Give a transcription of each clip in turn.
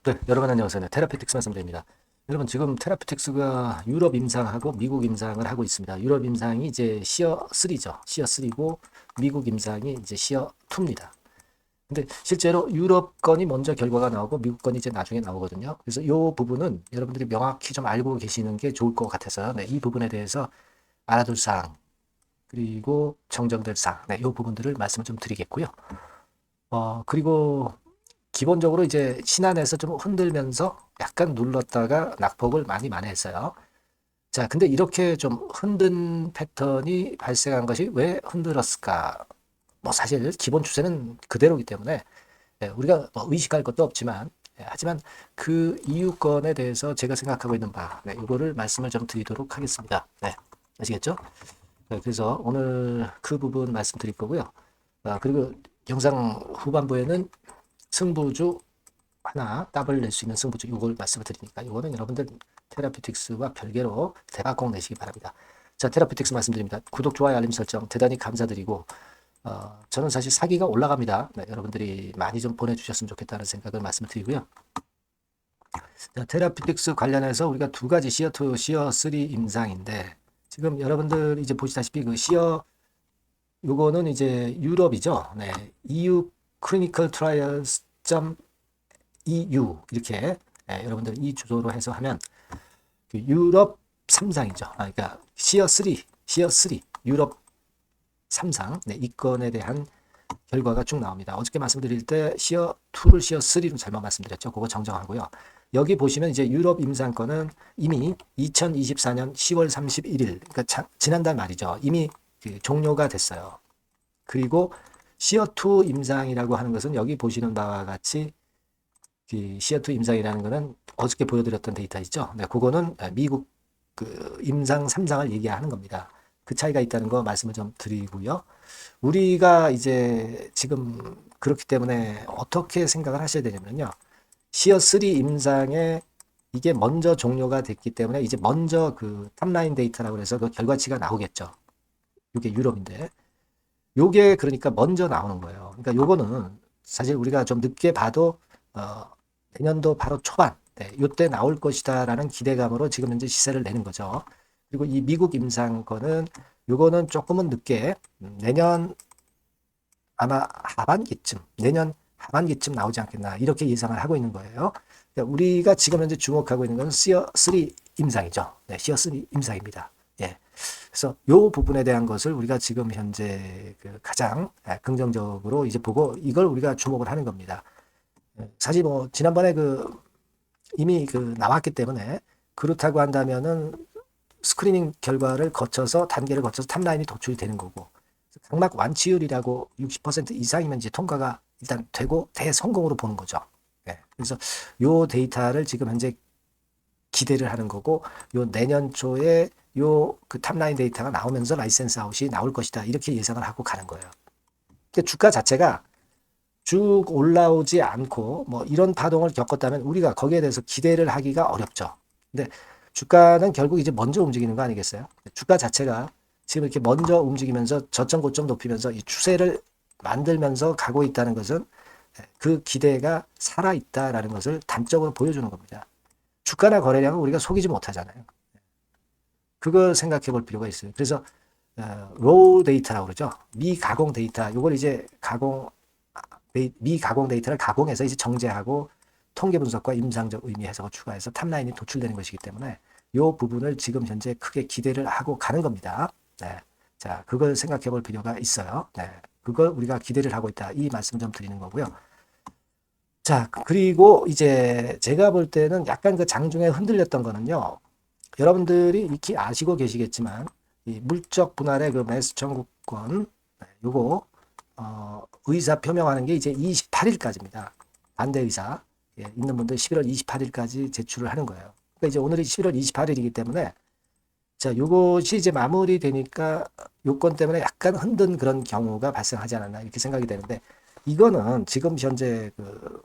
네, 여러분 안녕하세요. 네, 테라피틱스 말씀드립니다. 여러분 지금 테라피틱스가 유럽 임상하고 미국 임상을 하고 있습니다. 유럽 임상이 이제 시어 3죠. 시어 3고 미국 임상이 이제 시어 2입니다. 근데 실제로 유럽 건이 먼저 결과가 나오고 미국 건이 이제 나중에 나오거든요. 그래서 이 부분은 여러분들이 명확히 좀 알고 계시는 게 좋을 것 같아서요. 네, 이 부분에 대해서 알아둘 사항 그리고 정정될 사항, 네, 이 부분들을 말씀을 좀 드리겠고요. 그리고 기본적으로 이제 신안에서 좀 흔들면서 약간 눌렀다가 낙폭을 많이 만회했어요. 자, 근데 이렇게 좀 흔든 패턴이 발생한 것이 왜 흔들었을까? 뭐 사실 기본 추세는 그대로이기 때문에 우리가 뭐 의식할 것도 없지만 하지만 그 이유권에 대해서 제가 생각하고 있는 바, 이거를 말씀을 좀 드리도록 하겠습니다. 네, 아시겠죠? 네, 그래서 오늘 그 부분 말씀드릴 거고요. 그리고 영상 후반부에는 승부주 하나 더블 낼 수 있는 승부주 이걸 말씀을 드리니까 이거는 여러분들 테라피틱스와 별개로 대박 꼭 내시기 바랍니다. 자, 테라피틱스 말씀드립니다. 구독, 좋아요, 알림 설정 대단히 감사드리고 저는 사실 사기가 올라갑니다. 네, 여러분들이 많이 좀 보내주셨으면 좋겠다는 생각을 말씀을 드리고요. 자, 테라피틱스 관련해서 우리가 두 가지 시어2, 시어3 임상인데 지금 여러분들 이제 보시다시피 그 시어 요거는 이제 유럽이죠. 네, EU Clinical Trials EU 이렇게 여러분들 이 주소로 해서 하면 그 유럽 3상이죠. 그러니까 시어 3, 시어 3 유럽 3상 네, 이 건에 대한 결과가 쭉 나옵니다. 어저께 말씀드릴 때 시어 2를 시어 3로 잘못 말씀드렸죠. 그거 정정하고요. 여기 보시면 이제 유럽 임상권은 이미 2024년 10월 31일, 그러니까 지난달 말이죠. 이미 그 종료가 됐어요. 그리고 시어 2 임상이라고 하는 것은 여기 보시는 바와 같이 시어2 임상이라는 거는 어저께 보여드렸던 데이터 있죠. 네, 그거는 미국 그 임상 3상을 얘기하는 겁니다. 그 차이가 있다는 거 말씀을 좀 드리고요. 우리가 이제 지금 그렇기 때문에 어떻게 생각을 하셔야 되냐면요. 시어3 임상에 이게 먼저 종료가 됐기 때문에 이제 먼저 그 탑라인 데이터라고 해서 그 결과치가 나오겠죠. 이게 유럽인데. 요게 그러니까 먼저 나오는 거예요. 그러니까 요거는 사실 우리가 좀 늦게 봐도 내년도 바로 초반 요때 나올 것이다라는 기대감으로 지금 현재 시세를 내는 거죠. 그리고 이 미국 임상권은 요거는 조금은 늦게 내년 아마 하반기쯤 내년 하반기쯤 나오지 않겠나 이렇게 예상을 하고 있는 거예요. 그러니까 우리가 지금 현재 주목하고 있는 것은 시어 3 임상이죠. 네, 시어 3 임상입니다. 예. 그래서 요 부분에 대한 것을 우리가 지금 현재 그 가장 긍정적으로 이제 보고 이걸 우리가 주목을 하는 겁니다. 사실 뭐 지난번에 그 이미 그 나왔기 때문에 그렇다고 한다면은 스크리닝 결과를 거쳐서 단계를 거쳐서 탑라인이 도출이 되는 거고 각막 완치율이라고 60% 이상이면 이제 통과가 일단 되고 대성공으로 보는 거죠. 네. 그래서 요 데이터를 지금 현재 기대를 하는 거고 요 내년 초에 요 그 탑라인 데이터가 나오면서 라이센스 아웃이 나올 것이다 이렇게 예상을 하고 가는 거예요. 그러니까 주가 자체가 쭉 올라오지 않고 뭐 이런 파동을 겪었다면 우리가 거기에 대해서 기대를 하기가 어렵죠. 근데 주가는 결국 이제 먼저 움직이는 거 아니겠어요? 주가 자체가 지금 이렇게 먼저 움직이면서 저점 고점 높이면서 이 추세를 만들면서 가고 있다는 것은 그 기대가 살아있다라는 것을 단적으로 보여주는 겁니다. 주가나 거래량은 우리가 속이지 못하잖아요. 그걸 생각해 볼 필요가 있어요. 그래서 로우 데이터라고 그러죠. 미가공 데이터. 이걸 이제 미가공 데이터를 가공해서 이제 정제하고 통계 분석과 임상적 의미 해석을 추가해서 탑라인이 도출되는 것이기 때문에 이 부분을 지금 현재 크게 기대를 하고 가는 겁니다. 네. 자, 그걸 생각해 볼 필요가 있어요. 네. 그걸 우리가 기대를 하고 있다. 이 말씀 좀 드리는 거고요. 자, 그리고 이제 제가 볼 때는 약간 그 장중에 흔들렸던 거는요. 여러분들이 익히 아시고 계시겠지만 이 물적 분할의 그 매수 청구권 요거 의사 표명하는 게 이제 28일까지입니다. 반대 의사 있는 분들 11월 28일까지 제출을 하는 거예요. 그러니까 이제 오늘이 11월 28일이기 때문에 자, 요것이 이제 마무리되니까 요건 때문에 약간 흔든 그런 경우가 발생하지 않았나 이렇게 생각이 되는데 이거는 지금 현재 그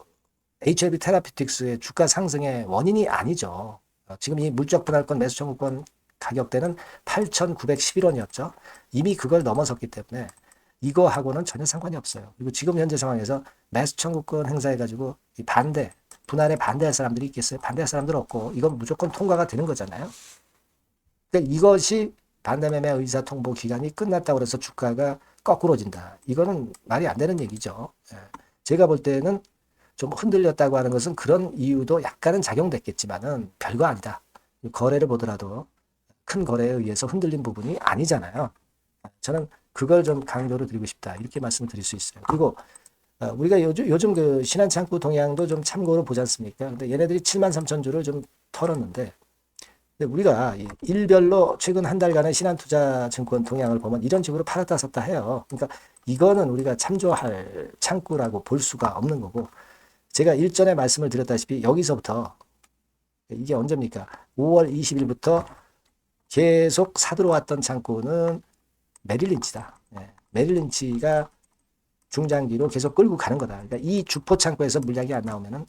HIV 테라피틱스의 주가 상승의 원인이 아니죠. 지금 이 물적 분할권 매수 청구권 가격대는 8,911원이었죠. 이미 그걸 넘어섰기 때문에 이거하고는 전혀 상관이 없어요. 그리고 지금 현재 상황에서 매수 청구권 행사해가지고 이 반대 분할에 반대할 사람들이 있겠어요? 반대할 사람들 없고 이건 무조건 통과가 되는 거잖아요. 그러니까 이것이 반대매매 의사통보 기간이 끝났다고 해서 주가가 거꾸로진다. 이거는 말이 안 되는 얘기죠. 예. 제가 볼 때는 좀 흔들렸다고 하는 것은 그런 이유도 약간은 작용됐겠지만은 별거 아니다. 거래를 보더라도 큰 거래에 의해서 흔들린 부분이 아니잖아요. 저는 그걸 좀 강조를 드리고 싶다. 이렇게 말씀을 드릴 수 있어요. 그리고 우리가 요즘 그 신한창구 동향도 좀 참고로 보지 않습니까? 근데 얘네들이 7만 3천 주를 좀 털었는데 근데 우리가 일별로 최근 한 달간의 신한투자증권 동향을 보면 이런 식으로 팔았다 샀다 해요. 그러니까 이거는 우리가 참조할 창구라고 볼 수가 없는 거고 제가 일전에 말씀을 드렸다시피 여기서부터 이게 언제입니까? 5월 20일부터 계속 사들어왔던 창구는 메릴린치다. 네. 메릴린치가 중장기로 계속 끌고 가는 거다. 그러니까 이 주포 창구에서 물량이 안 나오면은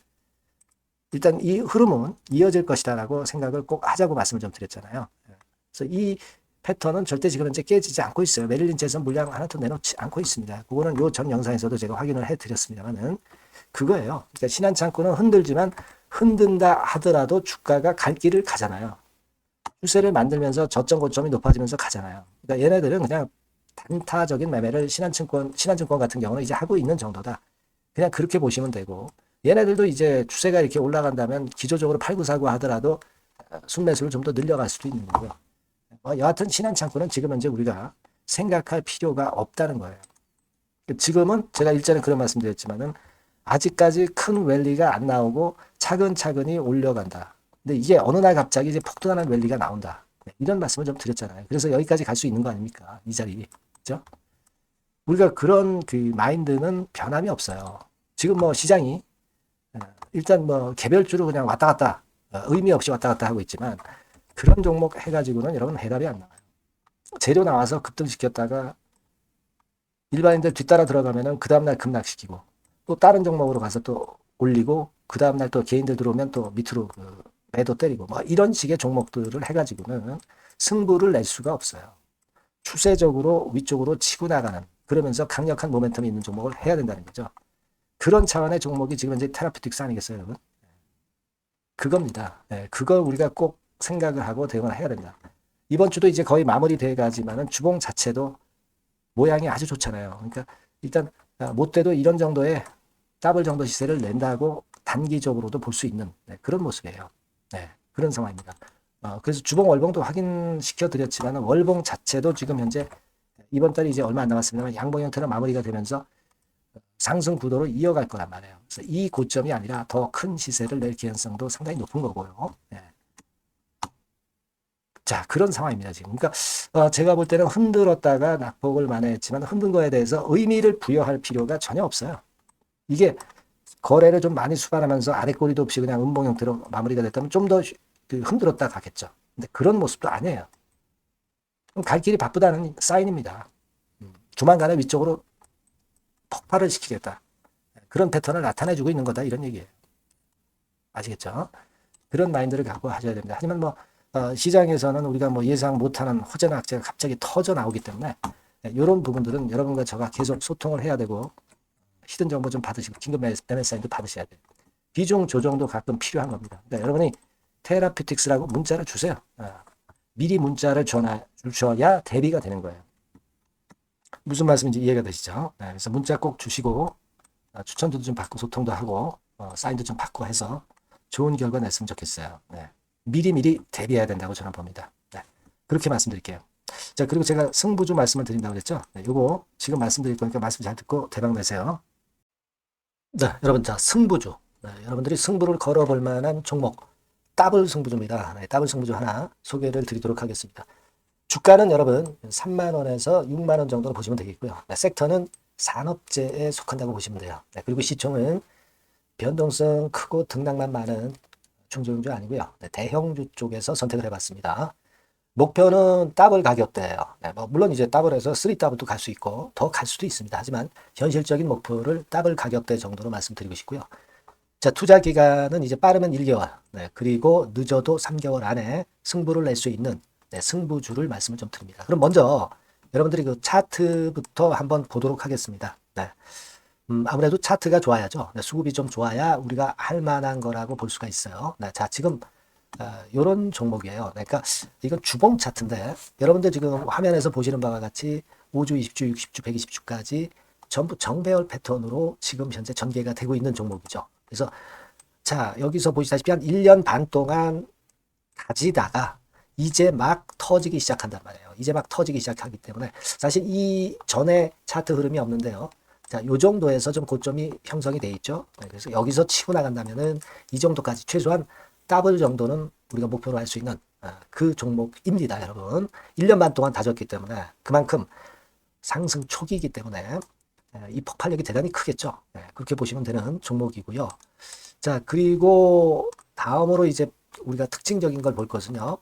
일단 이 흐름은 이어질 것이다라고 생각을 꼭 하자고 말씀을 좀 드렸잖아요. 그래서 이 패턴은 절대 지금 현재 깨지지 않고 있어요. 메릴린치에서 물량 하나도 내놓지 않고 있습니다. 그거는 요 전 영상에서도 제가 확인을 해드렸습니다만은 그거예요. 그러니까 신한창구는 흔들지만 흔든다 하더라도 주가가 갈 길을 가잖아요. 추세를 만들면서 저점 고점이 높아지면서 가잖아요. 그러니까 얘네들은 그냥 단타적인 매매를 신한증권 같은 경우는 이제 하고 있는 정도다. 그냥 그렇게 보시면 되고 얘네들도 이제 추세가 이렇게 올라간다면 기조적으로 팔고 사고 하더라도 순매수를 좀 더 늘려갈 수도 있는 거고요. 여하튼 신한창구는 지금 현재 우리가 생각할 필요가 없다는 거예요. 지금은 제가 일전에 그런 말씀 드렸지만은 아직까지 큰 랠리가 안 나오고 차근차근히 올려간다. 근데 이게 어느 날 갑자기 이제 폭등하는 랠리가 나온다. 이런 말씀을 좀 드렸잖아요. 그래서 여기까지 갈 수 있는 거 아닙니까? 이 자리. 그죠? 우리가 그런 그 마인드는 변함이 없어요. 지금 뭐 시장이 일단 뭐 개별주로 그냥 왔다 갔다 의미 없이 왔다 갔다 하고 있지만 그런 종목 해가지고는 여러분 해답이 안 나와요. 재료 나와서 급등시켰다가 일반인들 뒤따라 들어가면은 그 다음날 급락시키고 또 다른 종목으로 가서 또 올리고 그 다음날 또 개인들 들어오면 또 밑으로 그 매도 때리고 뭐 이런 식의 종목들을 해가지고는 승부를 낼 수가 없어요. 추세적으로 위쪽으로 치고 나가는 그러면서 강력한 모멘텀이 있는 종목을 해야 된다는 거죠. 그런 차원의 종목이 지금 이제 테라피틱스 아니겠어요, 여러분? 그겁니다. 네, 그걸 우리가 꼭 생각을 하고 대응을 해야 된다. 이번 주도 이제 거의 마무리돼 가지만은 주봉 자체도 모양이 아주 좋잖아요. 그러니까 일단 못 돼도 이런 정도의 더블 정도 시세를 낸다고 단기적으로도 볼 수 있는 그런 모습이에요. 네, 그런 상황입니다. 그래서 주봉 월봉도 확인시켜 드렸지만 월봉 자체도 지금 현재 이번 달이 이제 얼마 안 남았습니다만 양봉 형태로 마무리가 되면서 상승 구도로 이어갈 거란 말이에요. 그래서 이 고점이 아니라 더 큰 시세를 낼 가능성도 상당히 높은 거고요. 네. 자, 그런 상황입니다, 지금. 그러니까, 제가 볼 때는 흔들었다가 낙폭을 만회했지만 흔든 거에 대해서 의미를 부여할 필요가 전혀 없어요. 이게 거래를 좀 많이 수반하면서 아래 꼬리도 없이 그냥 음봉 형태로 마무리가 됐다면 좀 더 흔들었다 가겠죠. 근데 그런 모습도 아니에요. 갈 길이 바쁘다는 사인입니다. 조만간에 위쪽으로 폭발을 시키겠다. 그런 패턴을 나타내주고 있는 거다. 이런 얘기예요. 아시겠죠? 그런 마인드를 갖고 하셔야 됩니다. 하지만 뭐 시장에서는 우리가 뭐 예상 못하는 호재나 악재가 갑자기 터져 나오기 때문에 이런 부분들은 여러분과 저가 계속 소통을 해야 되고 히든 정보 좀 받으시고 긴급 매매 사인도 받으셔야 돼요. 비중 조정도 가끔 필요한 겁니다. 그러니까 여러분이 테라피틱스라고 문자를 주세요. 미리 문자를 주셔야 대비가 되는 거예요. 무슨 말씀인지 이해가 되시죠? 네, 그래서 문자 꼭 주시고 추천도 좀 받고 소통도 하고 사인도 좀 받고 해서 좋은 결과 냈으면 좋겠어요. 네. 미리 대비해야 된다고 저는 봅니다. 네. 그렇게 말씀드릴게요. 자, 그리고 제가 승부주 말씀을 드린다고 그랬죠? 네, 요거 지금 말씀드릴 거니까 말씀 잘 듣고 대박 내세요. 네, 여러분, 자, 승부주. 네, 여러분들이 승부를 걸어볼 만한 종목. 더블 승부주입니다. 네, 더블 승부주 하나 소개를 드리도록 하겠습니다. 주가는 여러분 3만원에서 6만원 정도로 보시면 되겠고요. 네, 섹터는 산업재에 속한다고 보시면 돼요. 네, 그리고 시총은 변동성 크고 등락만 많은 중소형주 아니고요. 네, 대형주 쪽에서 선택을 해봤습니다. 목표는 더블 가격대예요. 네, 뭐 물론 이제 더블에서 3더블도 갈 수 있고 더 갈 수도 있습니다. 하지만 현실적인 목표를 더블 가격대 정도로 말씀드리고 싶고요. 자, 투자 기간은 이제 빠르면 1개월, 네, 그리고 늦어도 3개월 안에 승부를 낼 수 있는 승부주를 말씀을 좀 드립니다. 그럼 먼저 여러분들이 그 차트부터 한번 보도록 하겠습니다. 네. 아무래도 차트가 좋아야죠. 네, 수급이 좀 좋아야 우리가 할 만한 거라고 볼 수가 있어요. 네, 자, 지금 요런 종목이에요. 그러니까 이건 주봉 차트인데 여러분들 지금 화면에서 보시는 바와 같이 5주, 20주, 60주, 120주까지 전부 정배열 패턴으로 지금 현재 전개가 되고 있는 종목이죠. 그래서 자, 여기서 보시다시피 한 1년 반 동안 가지다가 이제 막 터지기 시작한단 말이에요. 이제 막 터지기 시작하기 때문에 사실 이 전에 차트 흐름이 없는데요. 자, 요 정도에서 좀 고점이 형성이 돼 있죠. 네, 그래서 여기서 치고 나간다면은 이 정도까지 최소한 더블 정도는 우리가 목표로 할 수 있는 그 종목입니다, 여러분. 1년 반 동안 다졌기 때문에 그만큼 상승 초기이기 때문에 이 폭발력이 대단히 크겠죠. 네, 그렇게 보시면 되는 종목이고요. 자, 그리고 다음으로 이제 우리가 특징적인 걸 볼 것은요.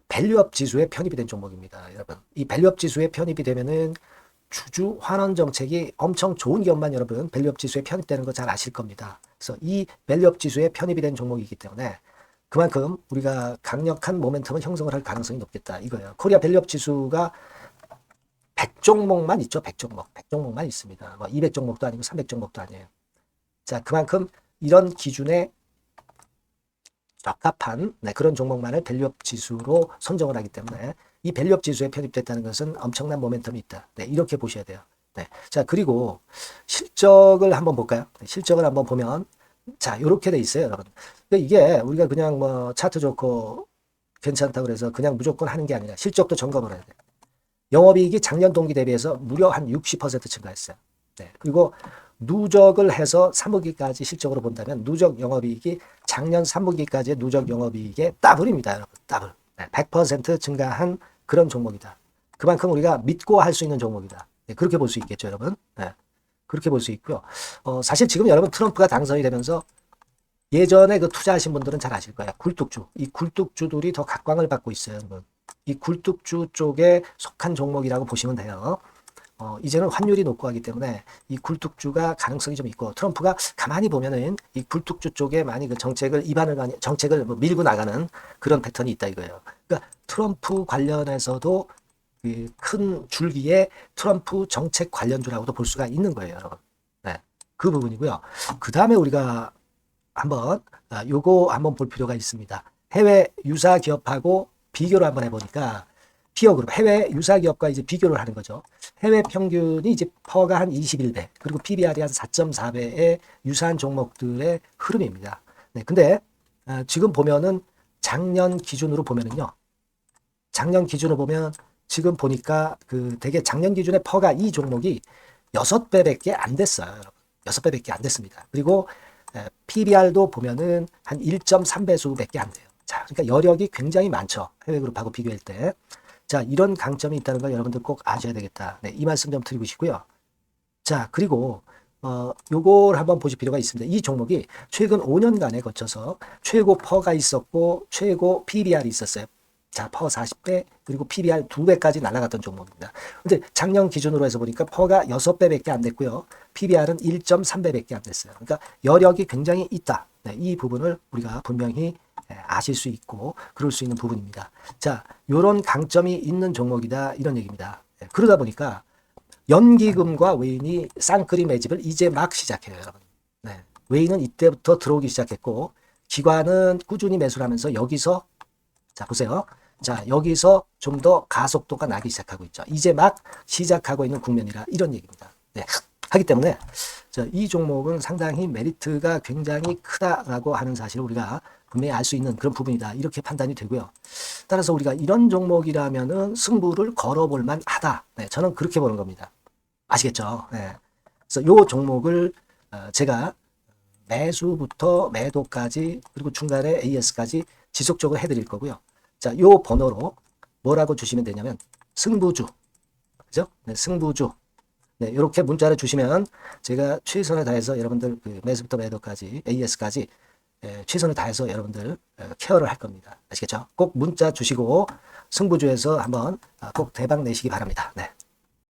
밸류업 지수에 편입이 된 종목입니다, 여러분. 이 밸류업 지수에 편입이 되면은 주주 환원 정책이 엄청 좋은 기업만 여러분 밸류업 지수에 편입되는 거 잘 아실 겁니다. 그래서 이 밸류업 지수에 편입이 된 종목이기 때문에 그만큼 우리가 강력한 모멘텀을 형성을 할 가능성이 높겠다 이거예요. 코리아 밸류업 지수가 100종목만 있죠. 100종목만 있습니다. 뭐 200종목도 아니고 300종목도 아니에요. 자, 그만큼 이런 기준에 적합한 그런 종목만을 밸류업 지수로 선정을 하기 때문에 이 밸류업 지수에 편입됐다는 것은 엄청난 모멘텀이 있다. 네, 이렇게 보셔야 돼요. 네. 자, 그리고 실적을 한번 볼까요? 네, 실적을 한번 보면 자, 이렇게 돼 있어요, 여러분. 이게 우리가 그냥 뭐 차트 좋고 괜찮다고 그래서 그냥 무조건 하는 게 아니라 실적도 점검을 해야 돼요. 영업이익이 작년 동기 대비해서 무려 한 60% 증가했어요. 네. 그리고 누적을 해서 3분기까지 실적으로 본다면 누적 영업이익이 작년 3분기까지의 누적 영업이익의 더블입니다, 여러분. 더블. 네. 100% 증가한 그런 종목이다. 그만큼 우리가 믿고 할 수 있는 종목이다. 네. 그렇게 볼 수 있겠죠, 여러분. 네. 그렇게 볼 수 있고요. 사실 지금 여러분 트럼프가 당선이 되면서 예전에 그 투자하신 분들은 잘 아실 거예요. 굴뚝주. 이 굴뚝주들이 더 각광을 받고 있어요, 여러분. 이 굴뚝주 쪽에 속한 종목이라고 보시면 돼요. 이제는 환율이 높고 하기 때문에 이 굴뚝주가 가능성이 좀 있고 트럼프가 가만히 보면은 이 굴뚝주 쪽에 많이 그 정책을 뭐 밀고 나가는 그런 패턴이 있다 이거예요. 그러니까 트럼프 관련해서도 큰 줄기에 트럼프 정책 관련주라고도 볼 수가 있는 거예요, 여러분. 네, 그 부분이고요. 그 다음에 우리가 한번 요거 한번 볼 필요가 있습니다. 해외 유사 기업하고 비교를 한번 해보니까 피어 그룹 해외 유사 기업과 이제 비교를 하는 거죠. 해외 평균이 이제 퍼가 한 21배 그리고 PBR이 한 4.4배의 유사한 종목들의 흐름입니다. 네, 근데 지금 보면은 작년 기준으로 보면은요. 작년 기준으로 보면 지금 보니까 그 되게 작년 기준의 퍼가 이 종목이 6배밖에 안 됐어요. 여러분. 6배밖에 안 됐습니다. 그리고 PBR도 보면은 한 1.3배수밖에 안 돼요. 자, 그러니까 여력이 굉장히 많죠. 해외 그룹하고 비교할 때. 자, 이런 강점이 있다는 걸 여러분들 꼭 아셔야 되겠다. 네, 이 말씀 좀 드리고 싶고요. 자, 그리고 요걸 한번 보실 필요가 있습니다. 이 종목이 최근 5년간에 거쳐서 최고 퍼가 있었고 최고 PBR이 있었어요. 자, 퍼 40배 그리고 PBR 2배까지 날아갔던 종목입니다. 근데 작년 기준으로 해서 보니까 퍼가 6배밖에 안 됐고요. PBR은 1.3배밖에 안 됐어요. 그러니까 여력이 굉장히 있다. 네, 이 부분을 우리가 분명히 아실 수 있고 그럴 수 있는 부분입니다. 자, 요런 강점이 있는 종목이다 이런 얘기입니다. 네, 그러다 보니까 연기금과 외인이 쌍끌이 매집을 이제 막 시작해요, 여러분. 네, 외인은 이때부터 들어오기 시작했고 기관은 꾸준히 매수를 하면서 여기서 자, 보세요. 자, 여기서 좀 더 가속도가 나기 시작하고 있죠. 이제 막 시작하고 있는 국면이라 이런 얘기입니다. 네, 하기 때문에 자, 이 종목은 상당히 메리트가 굉장히 크다라고 하는 사실을 우리가 분명히 알 수 있는 그런 부분이다. 이렇게 판단이 되고요. 따라서 우리가 이런 종목이라면은 승부를 걸어볼 만하다. 네, 저는 그렇게 보는 겁니다. 아시겠죠? 네. 그래서 요 종목을 제가 매수부터 매도까지 그리고 중간에 AS까지 지속적으로 해드릴 거고요. 자, 요 번호로 뭐라고 주시면 되냐면 승부주, 그죠? 네, 승부주. 네, 이렇게 문자를 주시면 제가 최선을 다해서 여러분들 그 매수부터 매도까지 AS까지 최선을 다해서 여러분들 케어를 할 겁니다. 아시겠죠? 꼭 문자 주시고 승부주에서 한번 꼭 대박 내시기 바랍니다. 네.